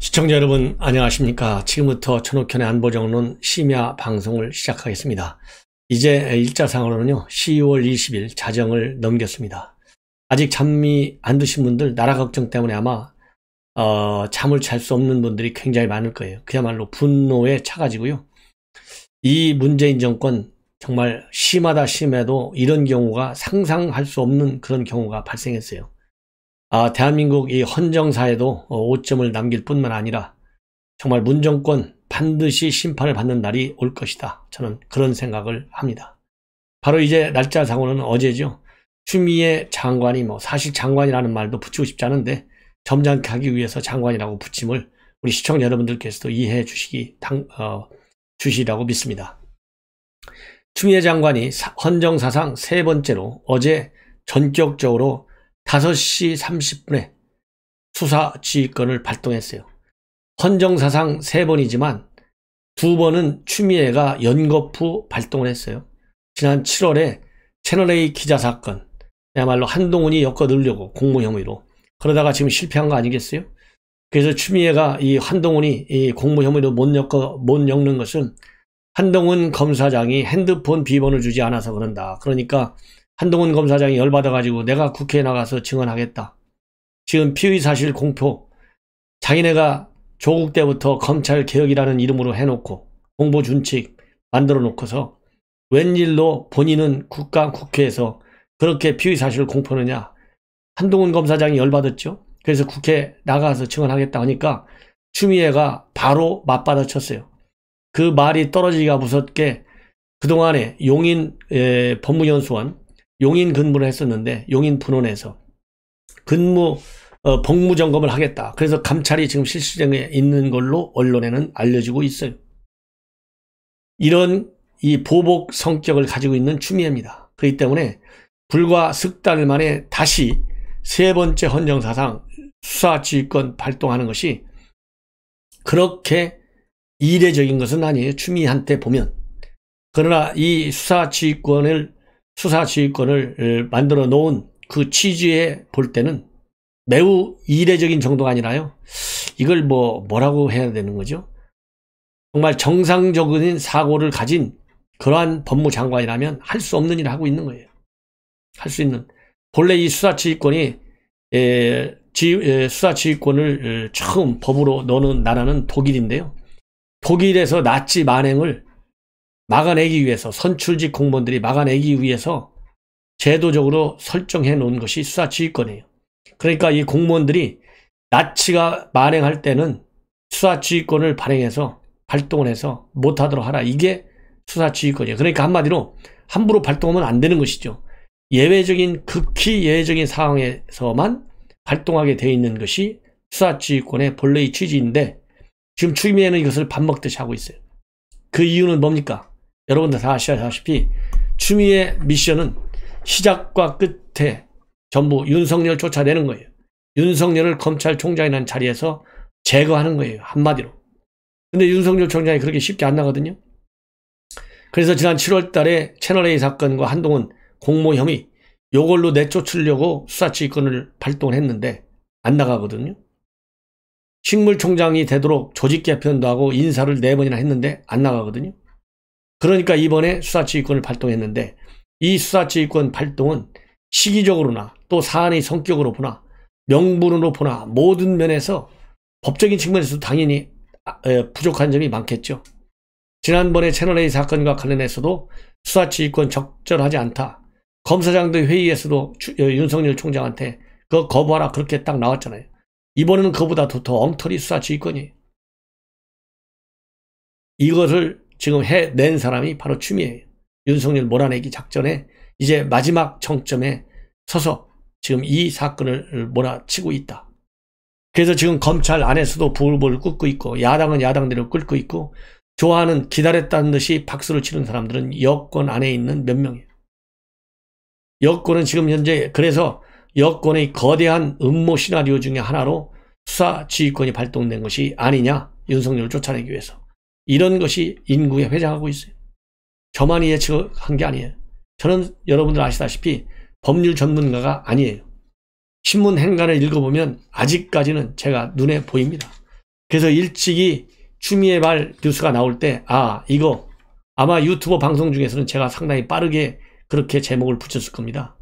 시청자 여러분 안녕하십니까. 지금부터 천옥현의 안보정론 심야 방송을 시작하겠습니다. 이제 일자상으로는요 12월 20일 자정을 넘겼습니다. 아직 잠이 안 드신 분들, 나라 걱정 때문에 아마 잠을 잘 수 없는 분들이 굉장히 많을 거예요. 그야말로 분노에 차가지고요. 이 문재인 정권 정말 심하다 심해도 이런 경우가 상상할 수 없는 그런 경우가 발생했어요. 대한민국 이 헌정사에도 오점을 남길 뿐만 아니라 정말 문정권 반드시 심판을 받는 날이 올 것이다. 저는 그런 생각을 합니다. 바로 이제 날짜상으로는 어제죠. 추미애 장관이 사실 장관이라는 말도 붙이고 싶지 않은데 점잖게 하기 위해서 장관이라고 붙임을 우리 시청자 여러분들께서도 이해해 주시라고 믿습니다. 추미애 장관이 헌정사상 세 번째로 어제 전격적으로 5시 30분에 수사지휘권을 발동했어요. 헌정사상 3번이지만 2번은 추미애가 연거푸 발동을 했어요. 지난 7월에 채널A 기자사건, 그야말로 한동훈이 엮어넣으려고 공모 혐의로, 그러다가 지금 실패한 거 아니겠어요? 그래서 추미애가 이 한동훈이 이 공모 혐의로 못 엮는 것은 한동훈 검사장이 핸드폰 비번을 주지 않아서 그런다. 그러니까 한동훈 검사장이 열받아가지고 내가 국회에 나가서 증언하겠다. 지금 피의사실 공표, 자기네가 조국 때부터 검찰개혁이라는 이름으로 해놓고 공보준칙 만들어 놓고서 웬일로 본인은 국회에서 그렇게 피의사실을 공표하느냐. 한동훈 검사장이 열받았죠. 그래서 국회에 나가서 증언하겠다 하니까 추미애가 바로 맞받아쳤어요. 그 말이 떨어지기가 무섭게 그동안에 용인 법무연수원 용인 근무를 했었는데 용인 분원에서 복무 점검을 하겠다. 그래서 감찰이 지금 실시정에 있는 걸로 언론에는 알려지고 있어요. 이런 이 보복 성격을 가지고 있는 추미애입니다. 그렇기 때문에 불과 석 달 만에 다시 세 번째 헌정사상 수사지휘권 발동하는 것이 그렇게 이례적인 것은 아니에요. 추미애한테 보면. 그러나 이 수사지휘권을 만들어 놓은 그 취지에 볼 때는 매우 이례적인 정도가 아니라요. 이걸 뭐라고 해야 되는 거죠? 정말 정상적인 사고를 가진 그러한 법무장관이라면 할 수 없는 일을 하고 있는 거예요. 할 수 있는. 본래 이 수사지휘권을 처음 법으로 넣는 나라는 독일인데요. 독일에서 나치 만행을 막아내기 위해서, 선출직 공무원들이 막아내기 위해서 제도적으로 설정해 놓은 것이 수사지휘권이에요. 그러니까 이 공무원들이 나치가 만행할 때는 수사지휘권을 발동을 해서 못하도록 하라. 이게 수사지휘권이에요. 그러니까 한마디로 함부로 발동하면 안 되는 것이죠. 극히 예외적인 상황에서만 발동하게 되어 있는 것이 수사지휘권의 본래의 취지인데 지금 추미애는 이것을 밥 먹듯이 하고 있어요. 그 이유는 뭡니까? 여러분들 다 아시다시피 추미애 미션은 시작과 끝에 전부 윤석열 쫓아내는 거예요. 윤석열을 검찰총장이라는 자리에서 제거하는 거예요. 한마디로. 근데 윤석열 총장이 그렇게 쉽게 안 나거든요. 그래서 지난 7월 달에 채널A 사건과 한동훈 공모 혐의 요걸로 내쫓으려고 수사지휘권을 발동을 했는데 안 나가거든요. 식물총장이 되도록 조직 개편도 하고 인사를 4번이나 했는데 안 나가거든요. 그러니까 이번에 수사지휘권을 발동했는데 이 수사지휘권 발동은 시기적으로나 또 사안의 성격으로 보나 명분으로 보나 모든 면에서 법적인 측면에서도 당연히 부족한 점이 많겠죠. 지난번에 채널A 사건과 관련해서도 수사지휘권 적절하지 않다. 검사장들 회의에서도 윤석열 총장한테 그거 거부하라 그렇게 딱 나왔잖아요. 이번에는 그보다 더 엉터리 수사지휘권이에요. 이것을 지금 해낸 사람이 바로 추미애예요. 윤석열 몰아내기 작전에 이제 마지막 정점에 서서 지금 이 사건을 몰아치고 있다. 그래서 지금 검찰 안에서도 부글부글 끓고 있고 야당은 야당대로 끓고 있고 좋아하는 기다렸다는 듯이 박수를 치는 사람들은 여권 안에 있는 몇 명이에요. 여권은 지금 현재 그래서 여권의 거대한 음모 시나리오 중에 하나로 수사지휘권이 발동된 것이 아니냐. 윤석열을 쫓아내기 위해서. 이런 것이 인구에 회장하고 있어요. 저만이 예측한 게 아니에요. 저는 여러분들 아시다시피 법률 전문가가 아니에요. 신문 행간을 읽어보면 아직까지는 제가 눈에 보입니다. 그래서 일찍이 추미애 발 뉴스가 나올 때, 아, 이거 아마 유튜버 방송 중에서는 제가 상당히 빠르게 그렇게 제목을 붙였을 겁니다.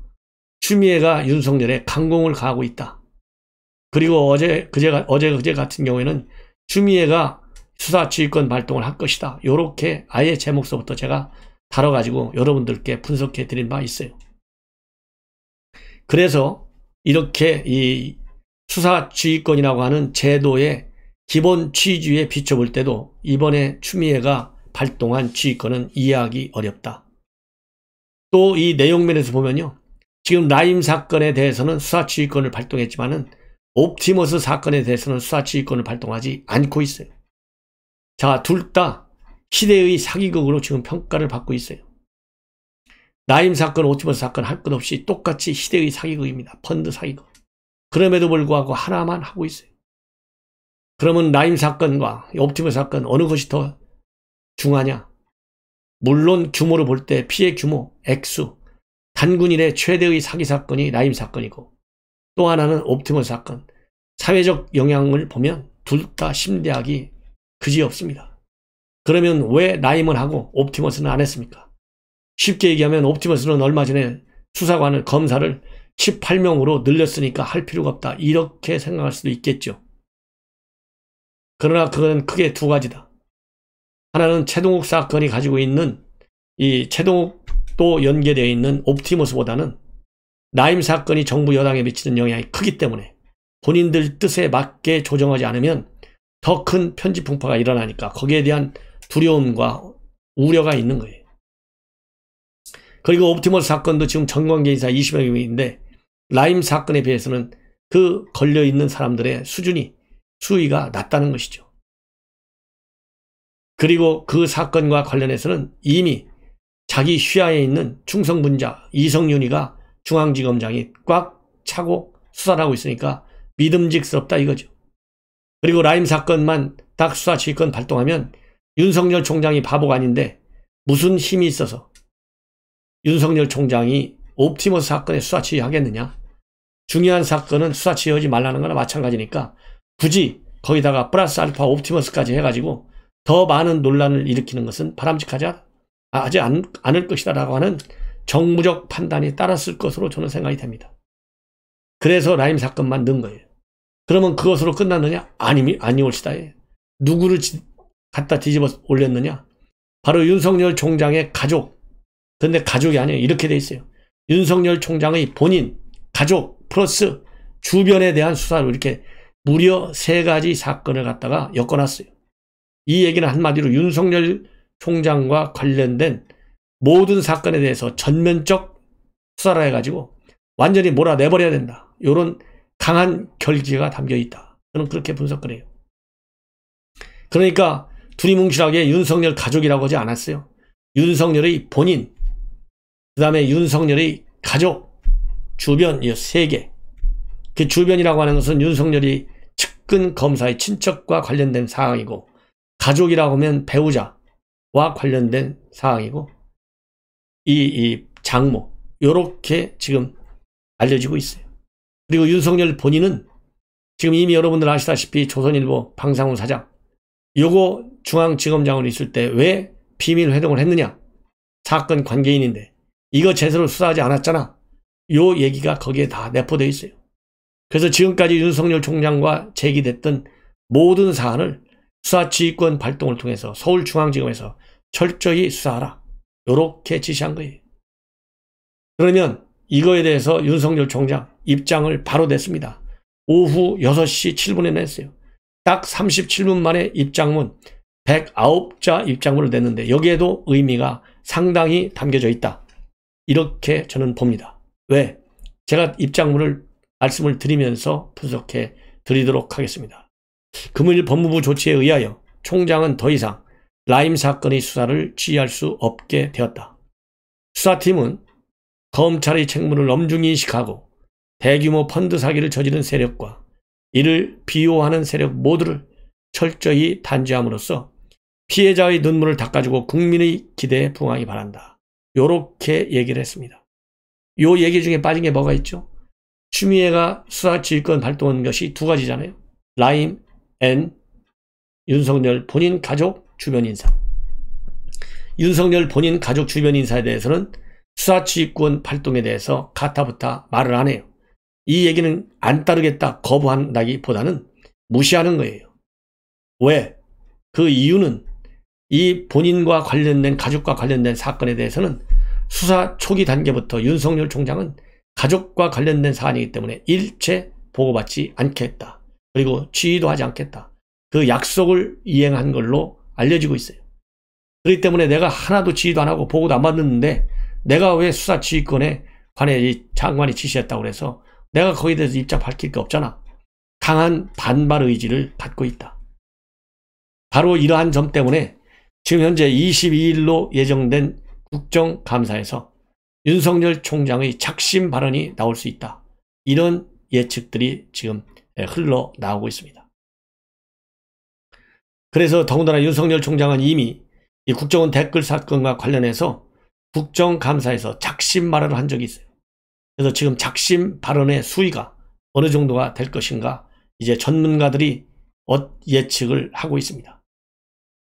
추미애가 윤석열에 강공을 가하고 있다. 그리고 어제 그제 같은 경우에는 추미애가 수사지휘권 발동을 할 것이다. 요렇게 아예 제목서부터 제가 다뤄가지고 여러분들께 분석해 드린 바 있어요. 그래서 이렇게 이 수사지휘권이라고 하는 제도의 기본 취지에 비춰볼 때도 이번에 추미애가 발동한 지휘권은 이해하기 어렵다. 또 이 내용면에서 보면요. 지금 라임 사건에 대해서는 수사지휘권을 발동했지만은 옵티머스 사건에 대해서는 수사지휘권을 발동하지 않고 있어요. 자, 둘 다 시대의 사기극으로 지금 평가를 받고 있어요. 라임 사건, 옵티머스 사건 할 것 없이 똑같이 시대의 사기극입니다. 펀드 사기극. 그럼에도 불구하고 하나만 하고 있어요. 그러면 라임 사건과 옵티머스 사건 어느 것이 더 중하냐? 물론 규모로 볼 때 피해 규모, 액수, 단군 이래 최대의 사기 사건이 라임 사건이고 또 하나는 옵티머스 사건. 사회적 영향을 보면 둘 다 심대하기 그지없습니다. 그러면 왜 라임은 하고 옵티머스는 안 했습니까? 쉽게 얘기하면 옵티머스는 얼마 전에 수사관을, 검사를 18명으로 늘렸으니까 할 필요가 없다. 이렇게 생각할 수도 있겠죠. 그러나 그건 크게 두 가지다. 하나는 최동욱 사건이 가지고 있는 이 최동욱도 연계되어 있는 옵티머스보다는 라임 사건이 정부 여당에 미치는 영향이 크기 때문에 본인들 뜻에 맞게 조정하지 않으면 더 큰 편집 풍파가 일어나니까 거기에 대한 두려움과 우려가 있는 거예요. 그리고 옵티머스 사건도 지금 정관계 인사 20여 명인데 라임 사건에 비해서는 그 걸려있는 사람들의 수위가 낮다는 것이죠. 그리고 그 사건과 관련해서는 이미 자기 휘하에 있는 충성분자 이성윤이가 중앙지검장이 꽉 차고 수사를 하고 있으니까 믿음직스럽다 이거죠. 그리고 라임 사건만 딱 수사지휘권 발동하면 윤석열 총장이 바보가 아닌데 무슨 힘이 있어서 윤석열 총장이 옵티머스 사건에 수사지휘하겠느냐. 중요한 사건은 수사지휘하지 말라는 거나 마찬가지니까 굳이 거기다가 플러스 알파 옵티머스까지 해가지고 더 많은 논란을 일으키는 것은 바람직하지 않을 것이다 라고 하는 정무적 판단이 따랐을 것으로 저는 생각이 됩니다. 그래서 라임 사건만 넣은 거예요. 그러면 그것으로 끝났느냐? 아니올시다. 누구를 갖다 뒤집어 올렸느냐? 바로 윤석열 총장의 가족. 근데 가족이 아니에요. 이렇게 돼 있어요. 윤석열 총장의 본인, 가족, 플러스 주변에 대한 수사로 이렇게 무려 3가지 사건을 갖다가 엮어놨어요. 이 얘기는 한마디로 윤석열 총장과 관련된 모든 사건에 대해서 전면적 수사를 해가지고 완전히 몰아내버려야 된다. 이런 강한 결기가 담겨있다. 저는 그렇게 분석을 해요. 그러니까 두리뭉실하게 윤석열 가족이라고 하지 않았어요. 윤석열의 본인, 그 다음에 윤석열의 가족, 주변 이 3개. 그 주변이라고 하는 것은 윤석열이 측근 검사의 친척과 관련된 사항이고 가족이라고 하면 배우자와 관련된 사항이고 이 장모 요렇게 지금 알려지고 있어요. 그리고 윤석열 본인은 지금 이미 여러분들 아시다시피 조선일보 방상훈 사장 요거 중앙지검장으로 있을 때 왜 비밀 회동을 했느냐. 사건 관계인인데 이거 제대로 수사하지 않았잖아. 요 얘기가 거기에 다 내포되어 있어요. 그래서 지금까지 윤석열 총장과 제기됐던 모든 사안을 수사지휘권 발동을 통해서 서울중앙지검에서 철저히 수사하라. 요렇게 지시한 거예요. 그러면 이거에 대해서 윤석열 총장 입장을 바로 냈습니다. 오후 6시 7분에 냈어요. 딱 37분 만에 입장문 109자 입장문을 냈는데 여기에도 의미가 상당히 담겨져 있다. 이렇게 저는 봅니다. 왜? 제가 입장문을 말씀을 드리면서 분석해 드리도록 하겠습니다. 금일 법무부 조치에 의하여 총장은 더 이상 라임 사건의 수사를 지휘할 수 없게 되었다. 수사팀은 검찰의 책무를 엄중히 인식하고 대규모 펀드 사기를 저지른 세력과 이를 비호하는 세력 모두를 철저히 단죄함으로써 피해자의 눈물을 닦아주고 국민의 기대에 부응하기 바란다. 요렇게 얘기를 했습니다. 요 얘기 중에 빠진 게 뭐가 있죠? 추미애가 수사지휘권 발동한 것이 2가지잖아요. 라임 앤 윤석열 본인 가족 주변 인사. 윤석열 본인 가족 주변 인사에 대해서는 수사지휘권 발동에 대해서 가타부타 말을 안 해요. 이 얘기는 안 따르겠다, 거부한다기보다는 무시하는 거예요. 왜? 그 이유는 이 본인과 관련된, 가족과 관련된 사건에 대해서는 수사 초기 단계부터 윤석열 총장은 가족과 관련된 사안이기 때문에 일체 보고받지 않겠다. 그리고 지휘도 하지 않겠다. 그 약속을 이행한 걸로 알려지고 있어요. 그렇기 때문에 내가 하나도 지휘도 안 하고 보고도 안 받았는데 내가 왜 수사 지휘권에 관해 이 장관이 지시했다고 해서 내가 거기에 대해서 입장 밝힐 게 없잖아. 강한 반발 의지를 갖고 있다. 바로 이러한 점 때문에 지금 현재 22일로 예정된 국정감사에서 윤석열 총장의 작심 발언이 나올 수 있다. 이런 예측들이 지금 흘러나오고 있습니다. 그래서 더군다나 윤석열 총장은 이미 이 국정원 댓글 사건과 관련해서 국정감사에서 작심 발언을 한 적이 있어요. 그래서 지금 작심 발언의 수위가 어느 정도가 될 것인가 이제 전문가들이 예측을 하고 있습니다.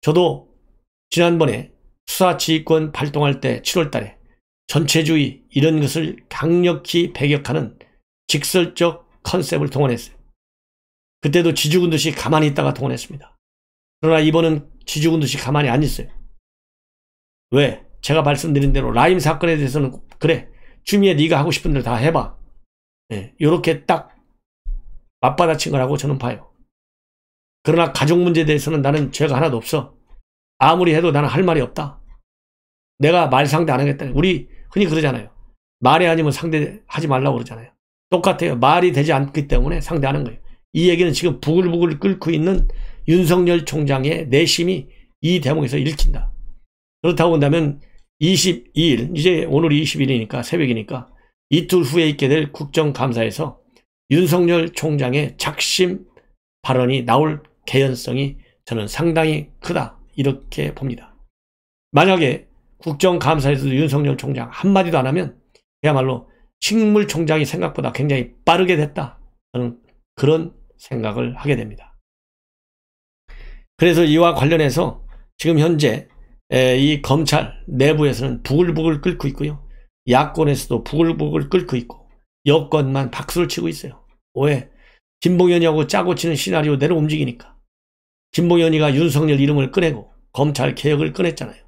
저도 지난번에 수사지휘권 발동할 때 7월 달에 전체주의 이런 것을 강력히 배격하는 직설적 컨셉을 동원했어요. 그때도 지죽은 듯이 가만히 있다가 동원했습니다. 그러나 이번은 지죽은 듯이 가만히 안 있어요. 왜? 제가 말씀드린 대로 라임 사건에 대해서는 그래, 추미애 네가 하고 싶은 대로 다 해봐. 이렇게 딱 맞받아친 거라고 저는 봐요. 그러나 가족 문제에 대해서는 나는 죄가 하나도 없어. 아무리 해도 나는 할 말이 없다. 내가 말 상대 안 하겠다. 우리 흔히 그러잖아요. 말이 아니면 상대하지 말라고 그러잖아요. 똑같아요. 말이 되지 않기 때문에 상대하는 거예요. 이 얘기는 지금 부글부글 끓고 있는 윤석열 총장의 내심이 이 대목에서 읽힌다. 그렇다고 한다면 22일, 이제 오늘이 20일이니까 새벽이니까 이틀 후에 있게 될 국정감사에서 윤석열 총장의 작심 발언이 나올 개연성이 저는 상당히 크다. 이렇게 봅니다. 만약에 국정감사에서도 윤석열 총장 한마디도 안 하면 그야말로 식물총장이 생각보다 굉장히 빠르게 됐다. 저는 그런 생각을 하게 됩니다. 그래서 이와 관련해서 지금 현재 이 검찰 내부에서는 부글부글 끓고 있고요. 야권에서도 부글부글 끓고 있고 여권만 박수를 치고 있어요. 왜? 김봉현이하고 짜고 치는 시나리오대로 움직이니까. 김봉현이가 윤석열 이름을 꺼내고 검찰 개혁을 꺼냈잖아요.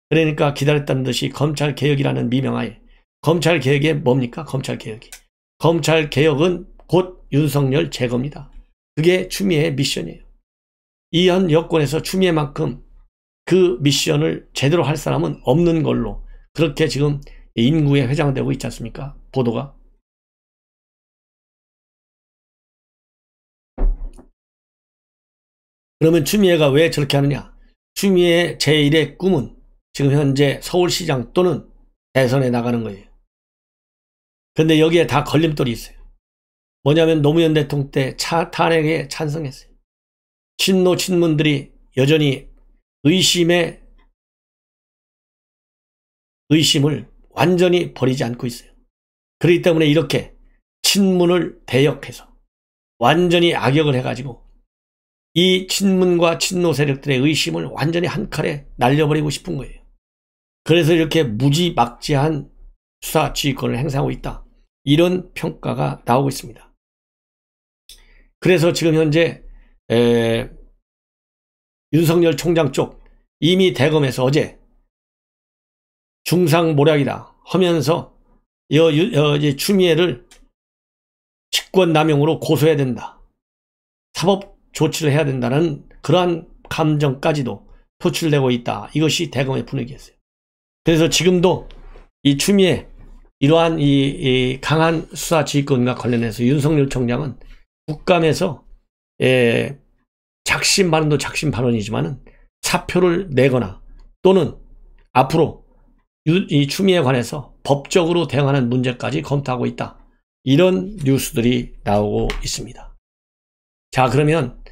그러니까 기다렸다는 듯이 검찰 개혁이라는 미명하에 검찰 개혁이 뭡니까? 검찰 개혁이. 검찰 개혁은 곧 윤석열 제거입니다. 그게 추미애의 미션이에요. 이 현 여권에서 추미애만큼 그 미션을 제대로 할 사람은 없는 걸로 그렇게 지금 인구에 회장되고 있지 않습니까? 보도가. 그러면 추미애가 왜 저렇게 하느냐? 추미애 제1의 꿈은 지금 현재 서울시장 또는 대선에 나가는 거예요. 그런데 여기에 다 걸림돌이 있어요. 뭐냐면 노무현 대통령 때 탄핵에 찬성했어요. 친노 친문들이 여전히 의심을 완전히 버리지 않고 있어요. 그렇기 때문에 이렇게 친문을 대역해서 완전히 악역을 해가지고 이 친문과 친노 세력들의 의심을 완전히 한 칼에 날려버리고 싶은 거예요. 그래서 이렇게 무지막지한 수사 지휘권을 행사하고 있다. 이런 평가가 나오고 있습니다. 그래서 지금 현재 윤석열 총장 쪽 이미 대검에서 어제 중상모략이다 하면서 추미애를 직권남용으로 고소해야 된다. 사법 조치를 해야 된다는 그러한 감정까지도 표출되고 있다. 이것이 대검의 분위기였어요. 그래서 지금도 이 추미애 이러한 이 강한 수사 지휘권과 관련해서 윤석열 총장은 국감에서 작심 발언도 작심 발언이지만은 사표를 내거나 또는 앞으로 이 추미애에 관해서 법적으로 대응하는 문제까지 검토하고 있다. 이런 뉴스들이 나오고 있습니다. 자, 그러면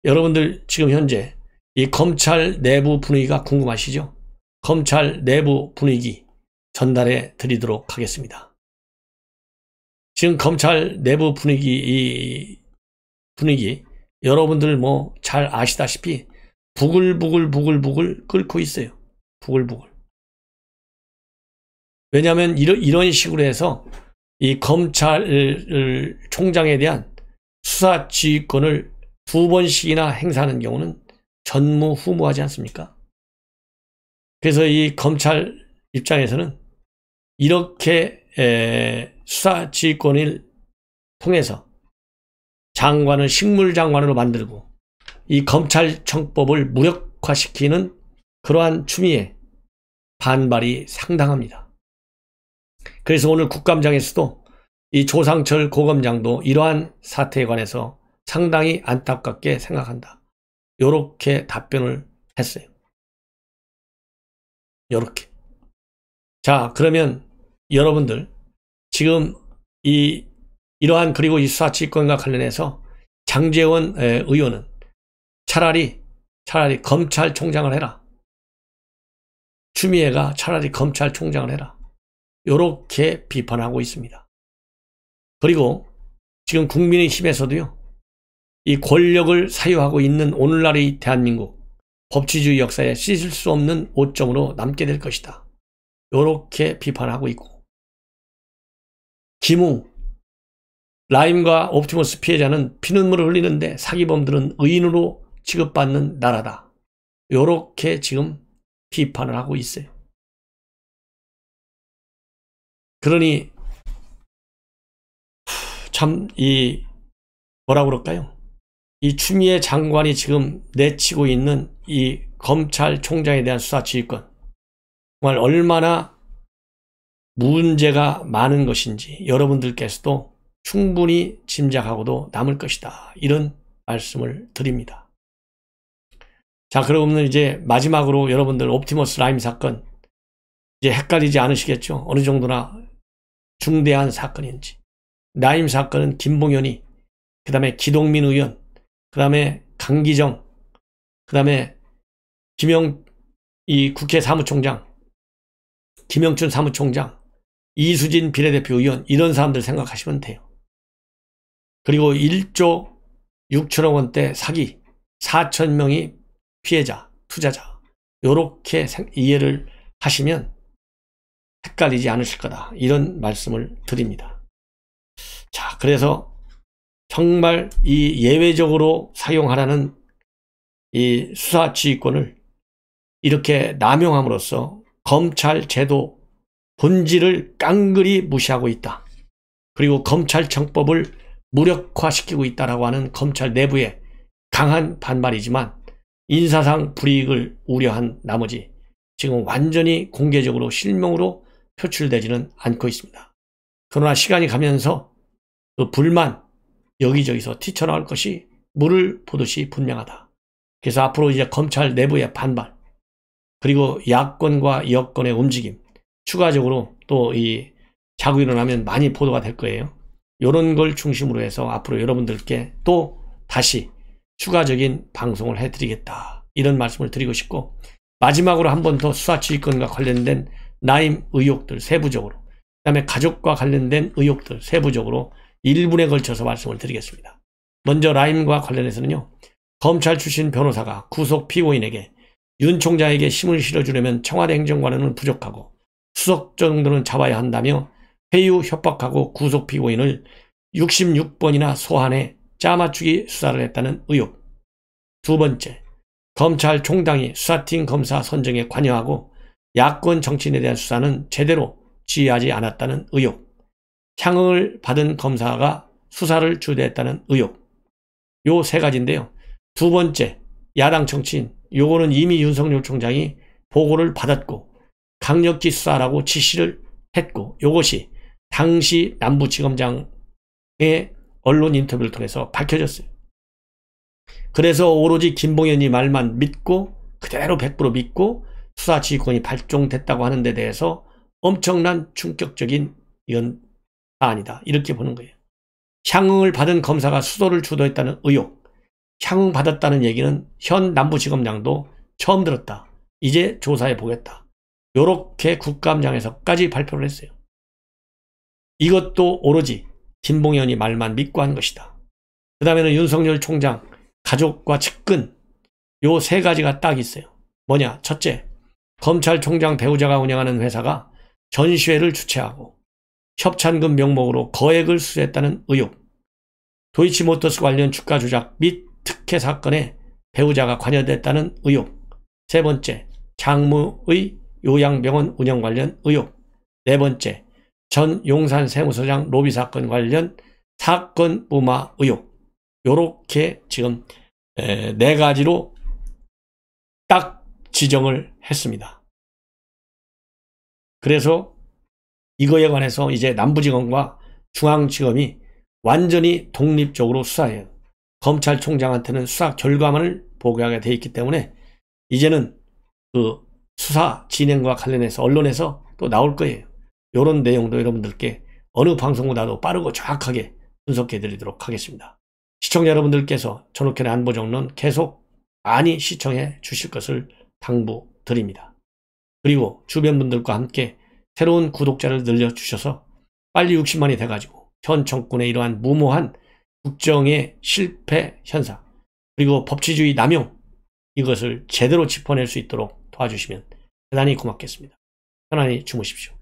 여러분들 지금 현재 이 검찰 내부 분위기가 궁금하시죠? 검찰 내부 분위기 전달해 드리도록 하겠습니다. 지금 검찰 내부 분위기 여러분들 뭐 잘 아시다시피 부글부글 끓고 있어요. 부글부글. 왜냐하면 이런 식으로 해서 이 검찰총장에 대한 수사 지휘권을 2번씩이나 행사하는 경우는 전무후무하지 않습니까? 그래서 이 검찰 입장에서는 이렇게 수사 지휘권을 통해서 장관을 식물장관으로 만들고 이 검찰청법을 무력화시키는 그러한 추미애 반발이 상당합니다. 그래서 오늘 국감장에서도 이 조상철 고검장도 이러한 사태에 관해서 상당히 안타깝게 생각한다. 요렇게 답변을 했어요. 요렇게. 자, 그러면 여러분들 지금 이러한 그리고 이 수사지휘권과 관련해서 장제원 의원은 차라리 검찰총장을 해라. 추미애가 차라리 검찰총장을 해라. 요렇게 비판하고 있습니다. 그리고 지금 국민의힘에서도요. 이 권력을 사유하고 있는 오늘날의 대한민국 법치주의 역사에 씻을 수 없는 오점으로 남게 될 것이다. 요렇게 비판하고 있고 김웅, 라임과 옵티머스 피해자는 피눈물을 흘리는데 사기범들은 의인으로 취급받는 나라다. 요렇게 지금 비판을 하고 있어요. 그러니 참 뭐라 그럴까요? 이 추미애 장관이 지금 내치고 있는 이 검찰총장에 대한 수사지휘권 정말 얼마나 문제가 많은 것인지 여러분들께서도 충분히 짐작하고도 남을 것이다. 이런 말씀을 드립니다. 자, 그러면 이제 마지막으로 여러분들 옵티머스 라임 사건 이제 헷갈리지 않으시겠죠? 어느 정도나 중대한 사건인지. 라임 사건은 김봉현이, 그 다음에 기동민 의원, 그 다음에 강기정, 그 다음에 이 국회 사무총장, 김영춘 사무총장, 이수진 비례대표 의원, 이런 사람들 생각하시면 돼요. 그리고 1조 6천억 원대 사기, 4,000명이 피해자, 투자자, 요렇게 이해를 하시면 헷갈리지 않으실 거다. 이런 말씀을 드립니다. 자, 그래서 정말 이 예외적으로 사용하라는 이 수사지휘권을 이렇게 남용함으로써 검찰 제도 본질을 깡그리 무시하고 있다. 그리고 검찰청법을 무력화시키고 있다라고 하는 검찰 내부의 강한 반발이지만 인사상 불이익을 우려한 나머지 지금 완전히 공개적으로 실명으로 표출되지는 않고 있습니다. 그러나 시간이 가면서 그 불만 여기저기서 튀쳐나올 것이 물을 보듯이 분명하다. 그래서 앞으로 이제 검찰 내부의 반발 그리고 야권과 여권의 움직임 추가적으로 또 이 자고 일어나면 많이 보도가 될 거예요. 이런 걸 중심으로 해서 앞으로 여러분들께 또 다시 추가적인 방송을 해드리겠다. 이런 말씀을 드리고 싶고 마지막으로 한 번 더 수사지휘권과 관련된 라임 의혹들 세부적으로 그 다음에 가족과 관련된 의혹들 세부적으로 1분에 걸쳐서 말씀을 드리겠습니다. 먼저 라임과 관련해서는요. 검찰 출신 변호사가 구속 피고인에게 윤 총장에게 힘을 실어주려면 청와대 행정관은 부족하고 수석 정도는 잡아야 한다며 회유 협박하고 구속 피고인을 66번이나 소환해 짜맞추기 수사를 했다는 의혹. 두 번째, 검찰총장이 수사팀 검사 선정에 관여하고 야권 정치인에 대한 수사는 제대로 지휘하지 않았다는 의혹. 향응을 받은 검사가 수사를 주도했다는 의혹. 요 세 가지인데요. 두 번째, 야당 정치인. 요거는 이미 윤석열 총장이 보고를 받았고 강력히 수사하라고 지시를 했고 요것이 당시 남부지검장의 언론 인터뷰를 통해서 밝혀졌어요. 그래서 오로지 김봉현이 말만 믿고 그대로 100% 믿고 수사지휘권이 발동됐다고 하는 데 대해서 엄청난 충격적인 이건 아니다. 이렇게 보는 거예요. 향응을 받은 검사가 수사를 주도했다는 의혹. 향응 받았다는 얘기는 현 남부지검장도 처음 들었다. 이제 조사해 보겠다. 요렇게 국감장에서까지 발표를 했어요. 이것도 오로지 김봉현이 말만 믿고 한 것이다. 그 다음에는 윤석열 총장 가족과 측근 요 세 가지가 딱 있어요. 뭐냐? 첫째, 검찰총장 배우자가 운영하는 회사가 전시회를 주최하고 협찬금 명목으로 거액을 수수했다는 의혹, 도이치모터스 관련 주가 조작 및 특혜 사건에 배우자가 관여됐다는 의혹, 세 번째, 장모의 요양병원 운영 관련 의혹, 네 번째, 전 용산 세무서장 로비 사건 관련 사건 무마 의혹, 요렇게 지금 네 가지로 딱 지정을 했습니다. 그래서 이거에 관해서 이제 남부지검과 중앙지검이 완전히 독립적으로 수사해요. 검찰총장한테는 수사 결과만을 보고하게 돼 있기 때문에 이제는 그 수사 진행과 관련해서 언론에서 또 나올 거예요. 이런 내용도 여러분들께 어느 방송보다도 빠르고 정확하게 분석해 드리도록 하겠습니다. 시청자 여러분들께서 전욱현의 안보정론 계속 많이 시청해 주실 것을 당부드립니다. 그리고 주변 분들과 함께 새로운 구독자를 늘려주셔서 빨리 60만이 돼가지고 현 정권의 이러한 무모한 국정의 실패 현상 그리고 법치주의 남용 이것을 제대로 짚어낼 수 있도록 도와주시면 대단히 고맙겠습니다. 편안히 주무십시오.